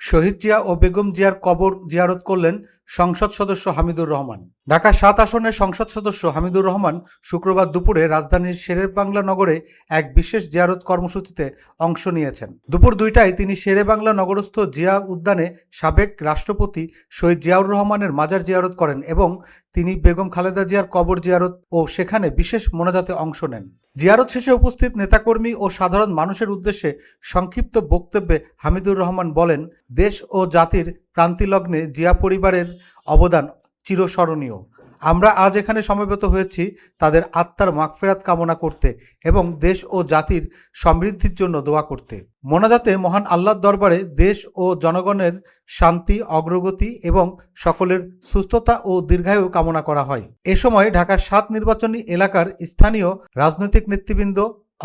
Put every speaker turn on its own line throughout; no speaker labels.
শহীদ জিয়া ও বেগম জিয়ার কবর জিয়ারত করলেন সংসদ সদস্য হামিদুর রহমান। ঢাকা ৭ আসনের সংসদ সদস্য হামিদুর রহমান শুক্রবার দুপুরে রাজধানীর শেরেবাংলা নগরে এক বিশেষ জিয়ারত কর্মসূচিতে অংশ নিয়েছেন। দুপুর ২টায় তিনি শেরেবাংলা নগরস্থ জিয়া উদ্যানে সাবেক রাষ্ট্রপতি শহীদ জিয়াউর রহমানের মাজার জিয়ারত করেন এবং তিনি বেগম খালেদা জিয়ার কবর জিয়ারত ও সেখানে বিশেষ মোনাজাতে অংশ নেন। জিয়ারত শেষে উপস্থিত নেতাকর্মী ও সাধারণ মানুষের উদ্দেশ্যে সংক্ষিপ্ত বক্তব্যে হামিদুর রহমান বলেন, দেশ ও জাতির ক্রান্তিলগ্নে জিয়া পরিবারের অবদান চিরস্মরণীয়। আমরা আজ এখানে সমবেত হয়েছি তাদের আত্মার মাগফিরাত কামনা করতে এবং দেশ ও জাতির সমৃদ্ধির জন্য দোয়া করতে। মোনাজাতে মহান আল্লাহর দরবারে দেশ ও জনগণের শান্তি, অগ্রগতি এবং সকলের সুস্থতা ও দীর্ঘায়ু কামনা করা হয়। এ সময় ঢাকার ৭ নির্বাচনী এলাকার স্থানীয় রাজনৈতিক নেতৃবৃন্দ,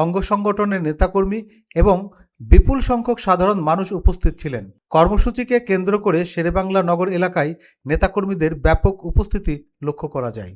অঙ্গ সংগঠনের নেতাকর্মী এবং বিপুল সংখ্যক সাধারণ মানুষ উপস্থিত ছিলেন। কর্মসূচিকে কেন্দ্র করে শেরেবাংলা নগর এলাকায় নেতাকর্মীদের ব্যাপক উপস্থিতি লক্ষ্য করা যায়।